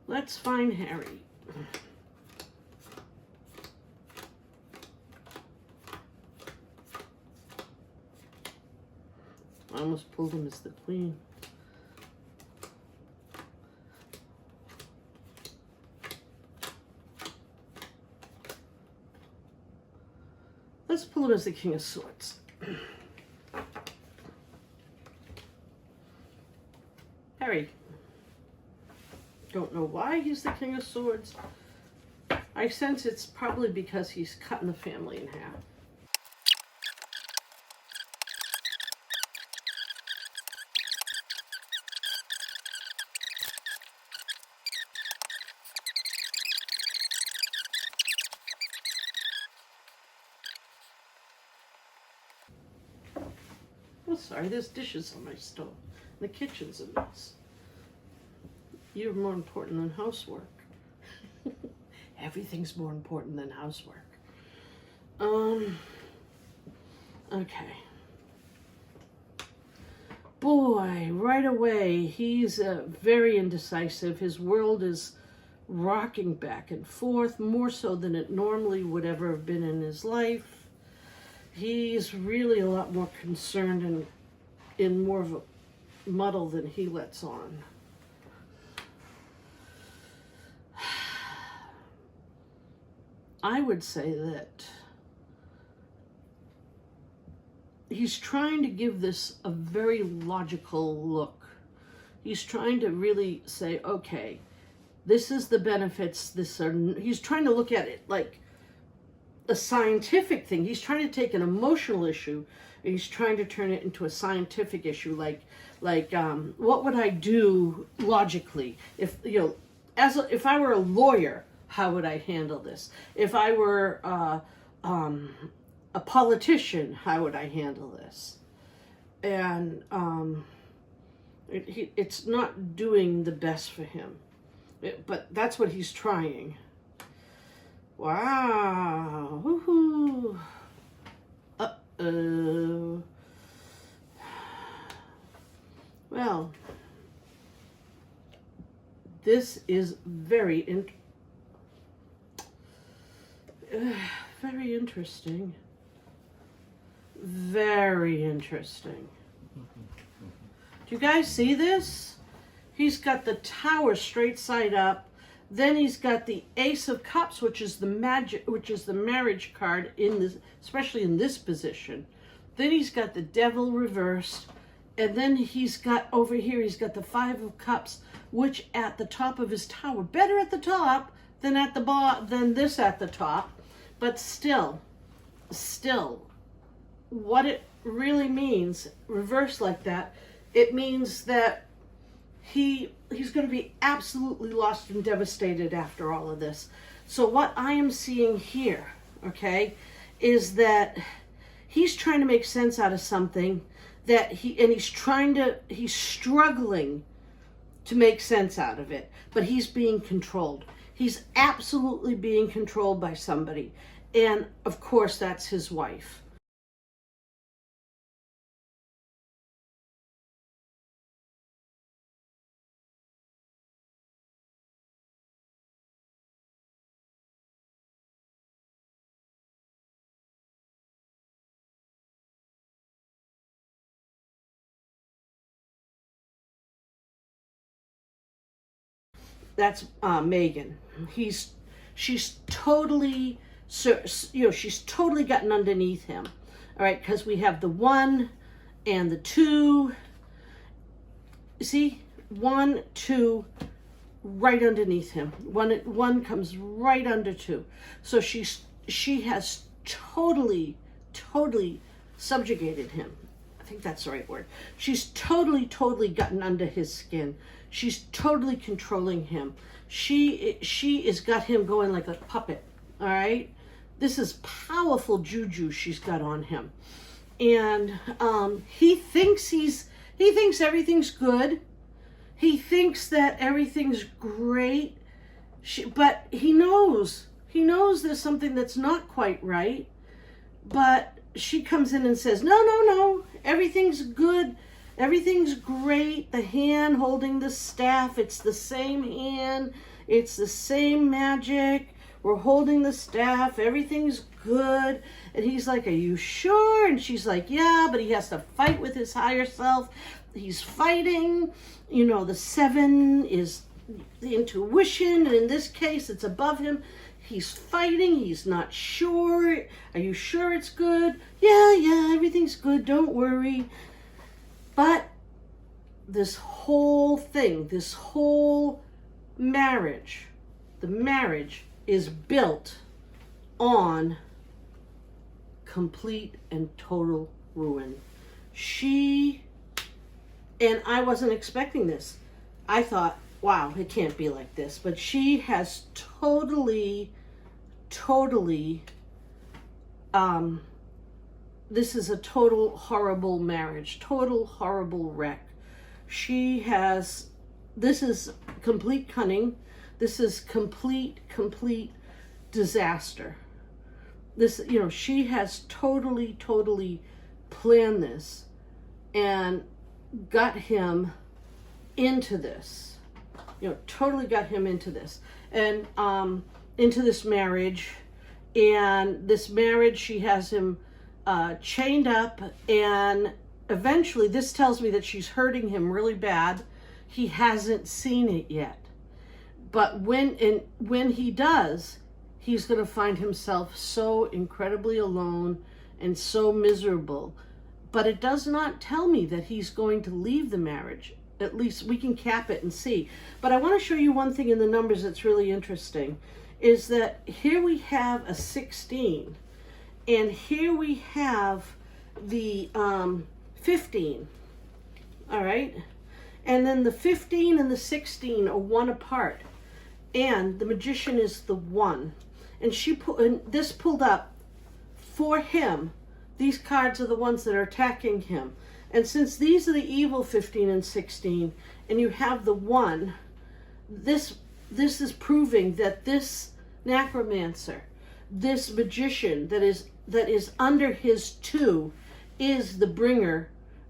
Let's find Harry. I almost pulled him as the queen. Let's pull him as the King of Swords. Harry. Don't know why he's the King of Swords. I sense it's probably because he's cutting the family in half. Oh, sorry, there's dishes on my stove. The kitchen's a mess. You're more important than housework. Everything's more important than housework. Okay. Boy, right away, he's very indecisive. His world is rocking back and forth, more so than it normally would ever have been in his life. He's really a lot more concerned and in more of a muddle than he lets on. I would say that he's trying to give this a very logical look. He's trying to really say, okay, this is the benefits, he's trying to look at it like a scientific thing. He's trying to take an emotional issue and he's trying to turn it into a scientific issue, like what would I do logically if, you know, if I were a lawyer, how would I handle this? If I were a politician, how would I handle this? And it's not doing the best for him, but that's what he's trying. Wow. Woohoo. Uh-oh. Well, this is very very interesting. Very interesting. Do you guys see this? He's got the Tower straight side up. Then he's got the Ace of Cups, which is the marriage card in this, especially in this position. Then he's got the Devil reversed, and then he's got over here, he's got the Five of Cups, which at the top of his tower, better at the top than at the bottom, than this at the top, but still, what it really means, reversed like that, it means that he's going to be absolutely lost and devastated after all of this. So what I am seeing here, okay, is that he's trying to make sense out of something that he's struggling to make sense out of it, but he's being controlled. He's absolutely being controlled by somebody. And of course, that's his wife. That's Meghan. She's totally, she's totally gotten underneath him. All right, because we have the 1 and the 2. See, 1, 2, right underneath him. One comes right under 2. So she has totally subjugated him. I think that's the right word. She's totally gotten under his skin. She's totally controlling him. She has got him going like a puppet, all right? This is powerful juju she's got on him. And he thinks everything's good. He thinks that everything's great. But he knows there's something that's not quite right. But she comes in and says, no, everything's good. Everything's great. The hand holding the staff, it's the same hand. It's the same magic. We're holding the staff. Everything's good. And he's like, are you sure? And she's like, yeah, but he has to fight with his higher self. He's fighting. You know, the 7 is the intuition. And in this case, it's above him. He's fighting. He's not sure. Are you sure it's good? Yeah, everything's good. Don't worry. But this whole thing, this whole marriage, the marriage is built on complete and total ruin. And I wasn't expecting this. I thought, wow, it can't be like this. But she has totally, this is a total horrible marriage, total horrible wreck. This is complete cunning. This is complete disaster. This, you know, she has totally planned this and got him into this. You know, totally got him into this. And into this marriage. And this marriage, she has him chained up, and eventually this tells me that she's hurting him really bad. He hasn't seen it yet. But when he does, he's going to find himself so incredibly alone and so miserable. But it does not tell me that he's going to leave the marriage. At least we can cap it and see. But I want to show you one thing in the numbers that's really interesting, is that here we have a 16, and here we have the 15, all right? And then the 15 and the 16 are 1 apart, and the magician is the 1. And this pulled up for him. These cards are the ones that are attacking him. And since these are the evil 15 and 16, and you have the 1, this is proving that this necromancer, this magician that is under his 2, is the bringer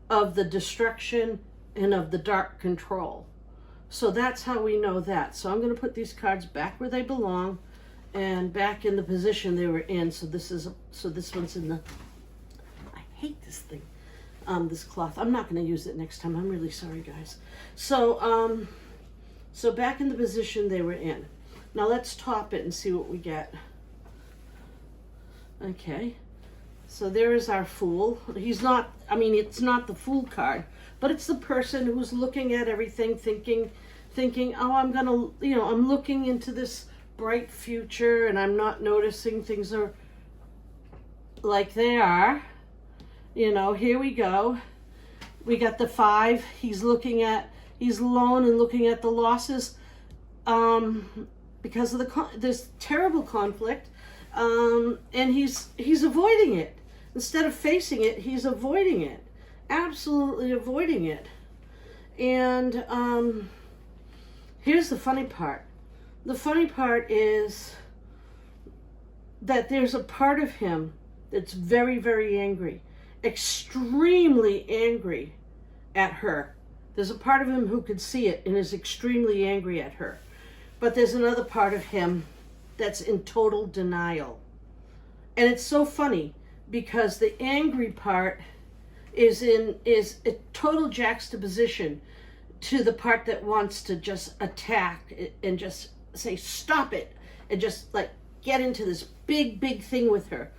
of the destruction and of the dark control. So that's how we know that. So I'm going to put these cards back where they belong and back in the position they were in. So this one's in the, I hate this thing, this cloth. I'm not going to use it next time. I'm really sorry, guys. So back in the position they were in. Now let's top it and see what we get. Okay. So there is our Fool. He's not, I mean, it's not the Fool card, but it's the person who's looking at everything, thinking, oh, I'm looking into this bright future, and I'm not noticing things are like they are. You know, here we go. We got the 5. He's alone and looking at the losses because of this terrible conflict, and he's avoiding it. Instead of facing it, he's avoiding it. Absolutely avoiding it. And here's the funny part. The funny part is that there's a part of him that's very, very angry. Extremely angry at her. There's a part of him who could see it and is extremely angry at her. But there's another part of him that's in total denial. And it's so funny because the angry part is a total juxtaposition to the part that wants to just attack and just say, stop it, and just like get into this big thing with her.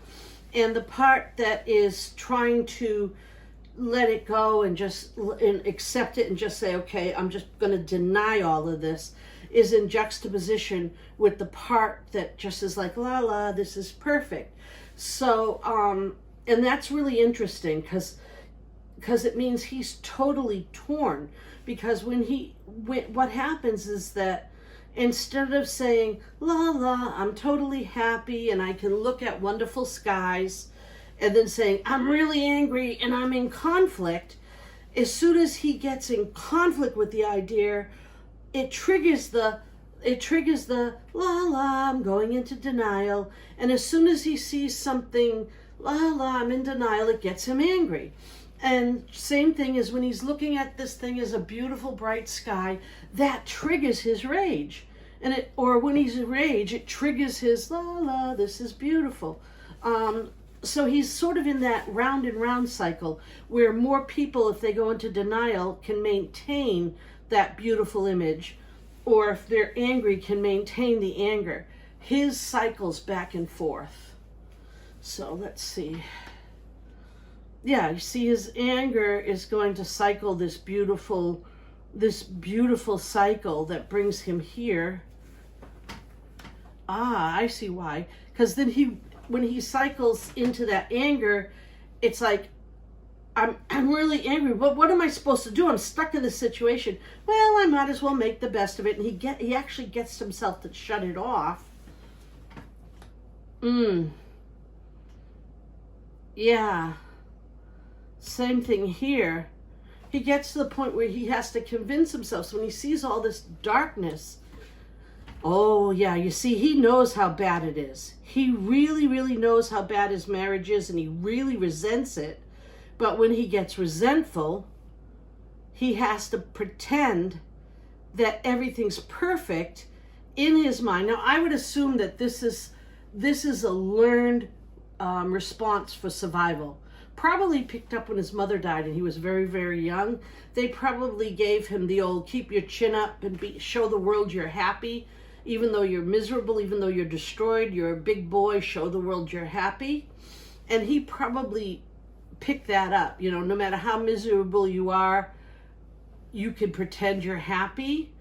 And the part that is trying to let it go and just accept it and just say, okay, I'm just going to deny all of this, is in juxtaposition with the part that just is like, la, this is perfect. So, and that's really interesting because it means he's totally torn. Because what happens is that instead of saying, la, I'm totally happy and I can look at wonderful skies, and then saying, I'm really angry and I'm in conflict, as soon as he gets in conflict with the idea, it triggers the la, I'm going into denial. And as soon as he sees something, la, I'm in denial, it gets him angry. And same thing as when he's looking at this thing as a beautiful bright sky, that triggers his rage. And or when he's in rage, it triggers his la la, this is beautiful. So he's sort of in that round and round cycle where more people, if they go into denial, can maintain that beautiful image, or if they're angry, can maintain the anger. His cycles back and forth. So let's see. Yeah, you see his anger is going to cycle this beautiful cycle that brings him here. Ah, I see why. Because then when he cycles into that anger, it's like, I'm really angry. What am I supposed to do? I'm stuck in this situation. Well, I might as well make the best of it. And he actually gets himself to shut it off. Yeah. Same thing here. He gets to the point where he has to convince himself. So when he sees all this darkness, oh yeah, you see, he knows how bad it is. He really, really knows how bad his marriage is, and he really resents it. But when he gets resentful, he has to pretend that everything's perfect in his mind. Now, I would assume that this is a learned response for survival. Probably picked up when his mother died and he was very, very young. They probably gave him the old keep your chin up and show the world you're happy. Even though you're miserable, even though you're destroyed, you're a big boy, show the world you're happy. And he probably picked that up. You know, no matter how miserable you are, you can pretend you're happy.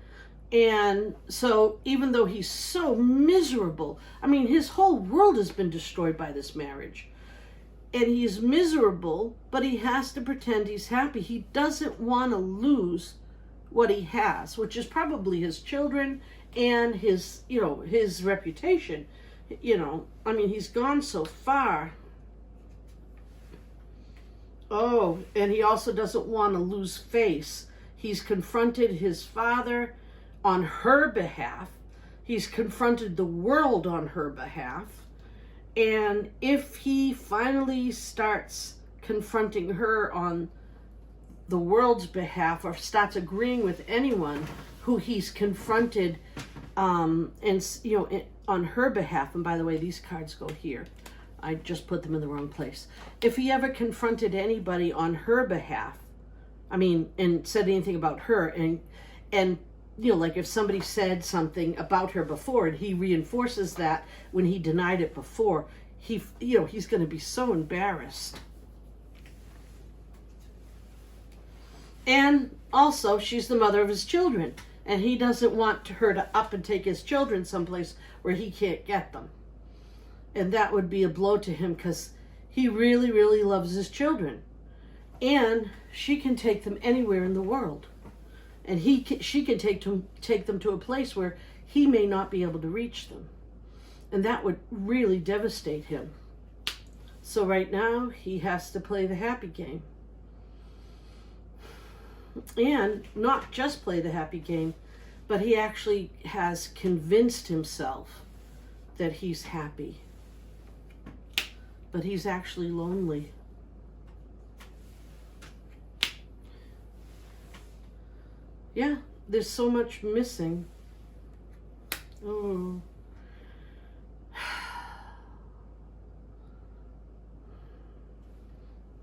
And so even though he's so miserable, I mean, his whole world has been destroyed by this marriage. And he's miserable, but he has to pretend he's happy. He doesn't want to lose what he has, which is probably his children and his, you know, his reputation. You know, I mean, he's gone so far. Oh, and he also doesn't want to lose face. He's confronted his father on her behalf. He's confronted the world on her behalf. And if he finally starts confronting her on the world's behalf, or starts agreeing with anyone who he's confronted, and you know, on her behalf, and by the way, these cards go here. I just put them in the wrong place. If he ever confronted anybody on her behalf, I mean, and said anything about her, and you know, like if somebody said something about her before and he reinforces that when he denied it before, he's going to be so embarrassed. And also, she's the mother of his children, and he doesn't want her to up and take his children someplace where he can't get them. And that would be a blow to him, because he really, really loves his children. And she can take them anywhere in the world. And she can take them to a place where he may not be able to reach them. And that would really devastate him. So right now, he has to play the happy game. And not just play the happy game, but he actually has convinced himself that he's happy. But he's actually lonely. Yeah, there's so much missing. Oh.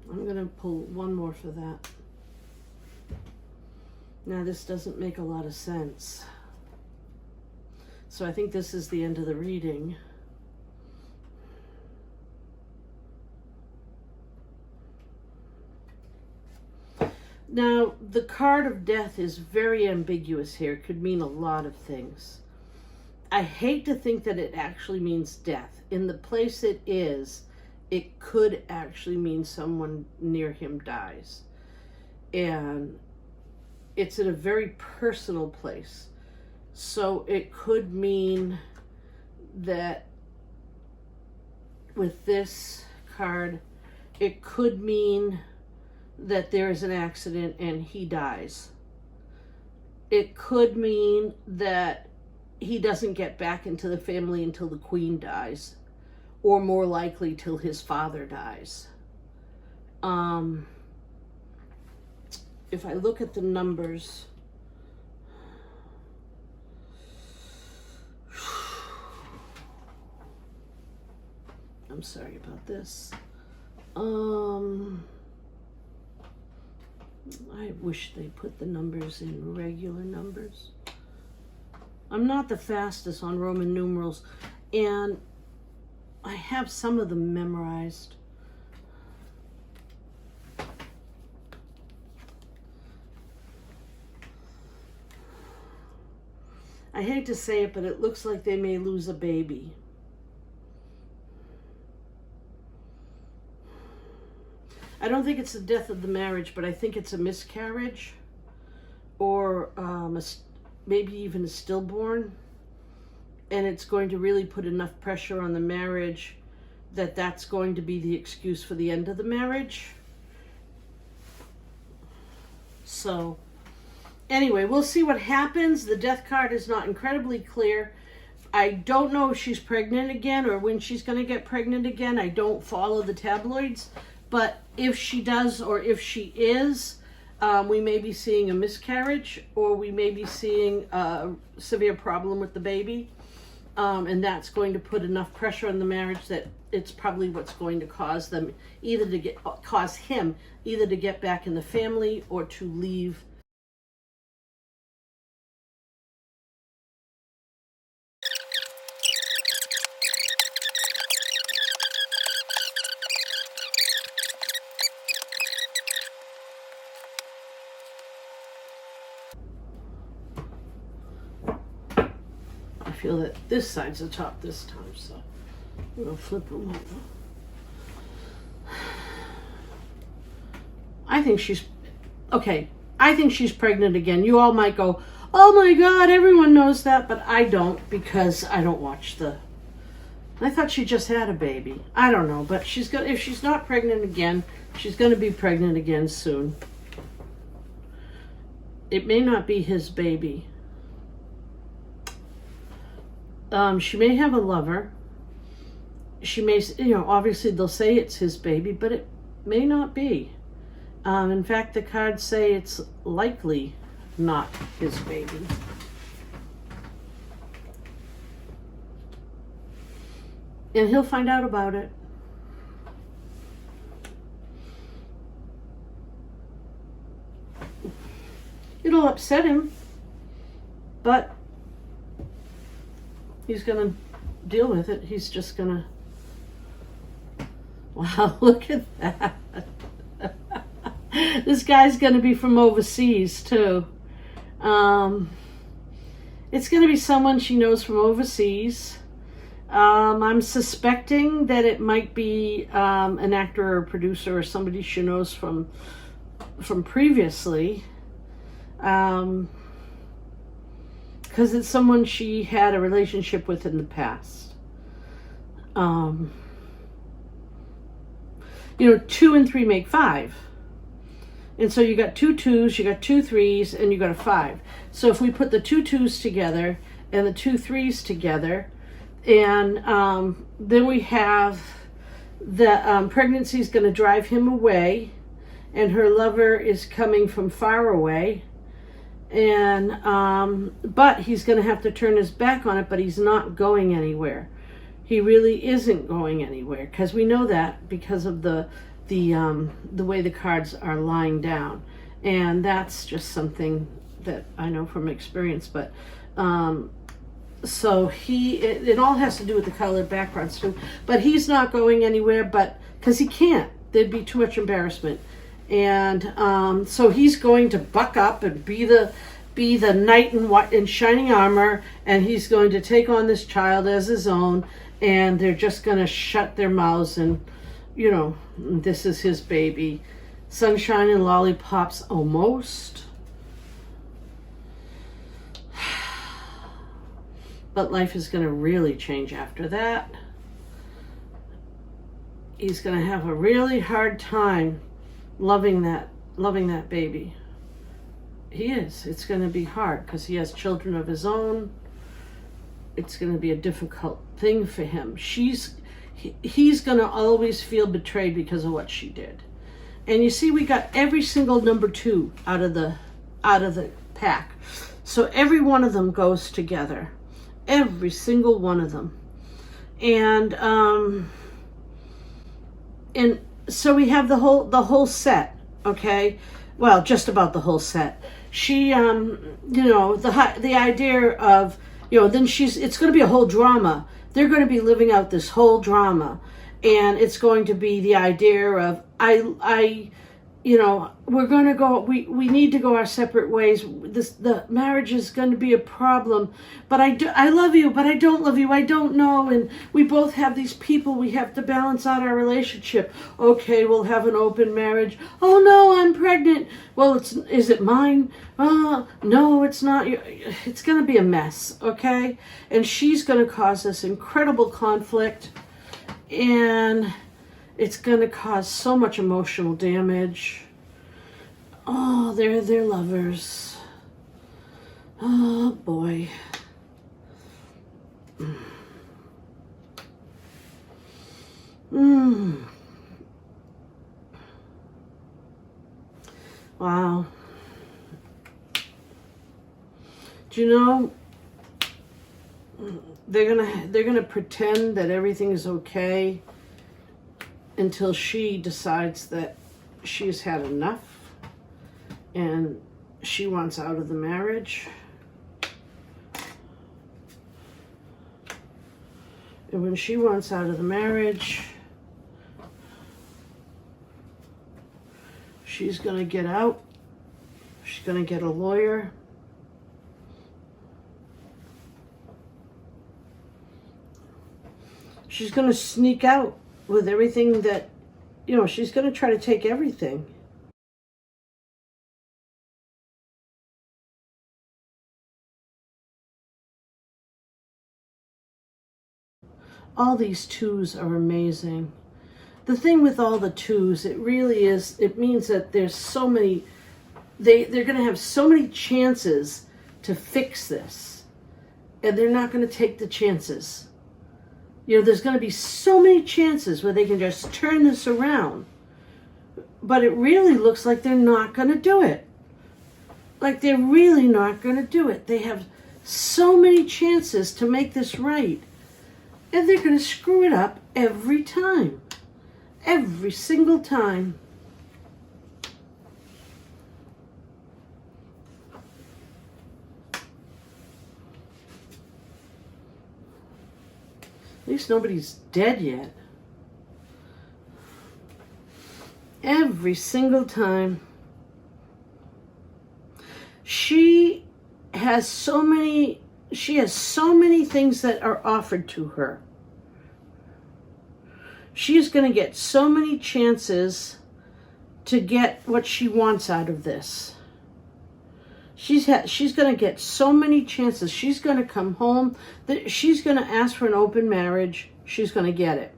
I'm going to pull one more for that. Now, this doesn't make a lot of sense. So I think this is the end of the reading. Now, the card of death is very ambiguous here. It could mean a lot of things. I hate to think that it actually means death. In the place it is, it could actually mean someone near him dies. And it's in a very personal place. So it could mean that with this card, it could mean that there is an accident and he dies. It could mean that he doesn't get back into the family until the queen dies, or more likely till his father dies. If I look at the numbers, sorry about this. I wish they put the numbers in regular numbers. I'm not the fastest on Roman numerals, and I have some of them memorized. I hate to say it, but it looks like they may lose a baby. I don't think it's the death of the marriage, but I think it's a miscarriage, or maybe even a stillborn. And it's going to really put enough pressure on the marriage that that's going to be the excuse for the end of the marriage. So anyway, we'll see what happens. The death card is not incredibly clear. I don't know if she's pregnant again or when she's going to get pregnant again. I don't follow the tabloids. But if she does, or if she is, we may be seeing a miscarriage, or we may be seeing a severe problem with the baby. And that's going to put enough pressure on the marriage that it's probably what's going to cause them cause him either to get back in the family or to leave. I feel that this side's the top this time, so I'm going to flip them over. I think she's pregnant again. You all might go, oh my God, everyone knows that, but I don't, because I don't watch I thought she just had a baby. I don't know, but if she's not pregnant again, she's going to be pregnant again soon. It may not be his baby. She may have a lover. She may, obviously they'll say it's his baby, but it may not be. In fact, the cards say it's likely not his baby. And he'll find out about it. It'll upset him, but he's going to deal with it. He's just going to... Wow, look at that. This guy's going to be from overseas, too. It's going to be someone she knows from overseas. I'm suspecting that it might be an actor or producer or somebody she knows from previously. Because it's someone she had a relationship with in the past. 2 and 3 make 5. And so you got 2 2s, you got 2 3s, and you got a 5. So if we put the 2 2s together and the 2 3s together, and then we have the pregnancy is going to drive him away, and her lover is coming from far away, and but he's going to have to turn his back on it, but he's not going anywhere. He really isn't going anywhere, because we know that because of the way the cards are lying down, and that's just something that I know from experience. But so it all has to do with the colored backgrounds too. But he's not going anywhere, but because he can't, there'd be too much embarrassment, and so he's going to buck up and be the knight in shining armor, and he's going to take on this child as his own, and they're just going to shut their mouths, and this is his baby. Sunshine and lollipops, almost. But life is going to really change after that. He's going to have a really hard time loving that baby. He is. It's going to be hard because he has children of his own. It's going to be a difficult thing for him. He's going to always feel betrayed because of what she did. And you see, we got every single number 2 out of the pack. So every one of them goes together. Every single one of them. And and so we have the whole set, okay? Well, just about the whole set. She, you know, the idea of, you know, then it's going to be a whole drama. They're going to be living out this whole drama, and it's going to be the idea of you know, we're going to go, we need to go our separate ways. The marriage is going to be a problem, but I love you, but I don't love you. I don't know. And we both have these people. We have to balance out our relationship. Okay, we'll have an open marriage. Oh no, I'm pregnant. Well, is it mine? No, it's not. It's going to be a mess. Okay. And she's going to cause this incredible conflict, and it's going to cause so much emotional damage. Oh, they're lovers. Oh, boy. Wow. Do you know, they're gonna pretend that everything is okay until she decides that she's had enough and she wants out of the marriage. And when she wants out of the marriage, she's going to get out. She's going to get a lawyer. She's going to sneak out with everything that, you know, she's going to try to take everything. All these twos are amazing. The thing with all the twos, it really is, it means that there's so many, they're going to have so many chances to fix this, and they're not going to take the chances. You know, there's going to be so many chances where they can just turn this around. But it really looks like they're not going to do it. Like they're really not going to do it. They have so many chances to make this right. And they're going to screw it up every time. Every single time. At least nobody's dead yet. Every single time. She has so many things that are offered to her. She's going to get so many chances to get what she wants out of this. She's going to get so many chances. She's going to come home. She's going to ask for an open marriage. She's going to get it.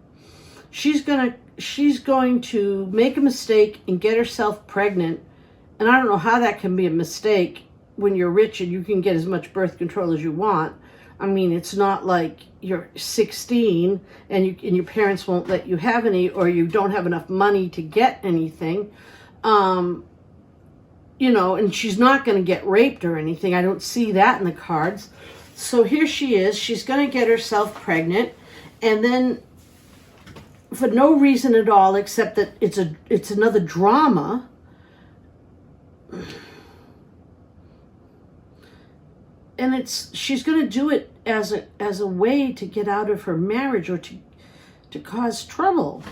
She's going to make a mistake and get herself pregnant. And I don't know how that can be a mistake when you're rich and you can get as much birth control as you want. I mean, it's not like you're 16 and your parents won't let you have any, or you don't have enough money to get anything. You know, and she's not going to get raped or anything. I don't see that in the cards. So here she is. She's going to get herself pregnant, and then for no reason at all except that it's another drama. And she's going to do it as a way to get out of her marriage or to cause trouble.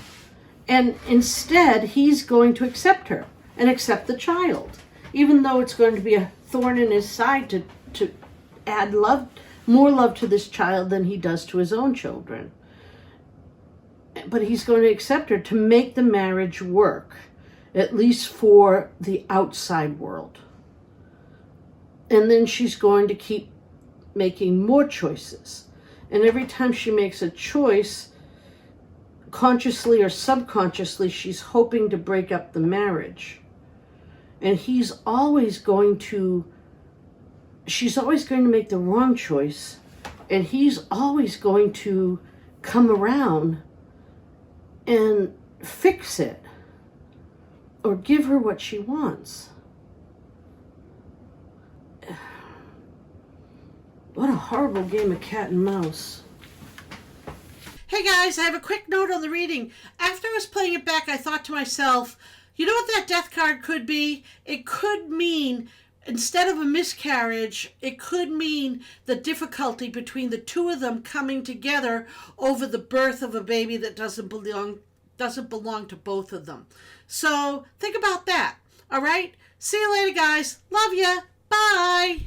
And instead, he's going to accept her and accept the child, even though it's going to be a thorn in his side to add more love to this child than he does to his own children. But he's going to accept her to make the marriage work, at least for the outside world. And then she's going to keep making more choices. And every time she makes a choice, consciously or subconsciously, she's hoping to break up the marriage. And she's always going to make the wrong choice. And he's always going to come around and fix it or give her what she wants. What a horrible game of cat and mouse. Hey guys, I have a quick note on the reading. After I was playing it back, I thought to myself, you know what that death card could be? It could mean, instead of a miscarriage, it could mean the difficulty between the two of them coming together over the birth of a baby that doesn't belong to both of them. So think about that. All right? See you later, guys. Love ya. Bye.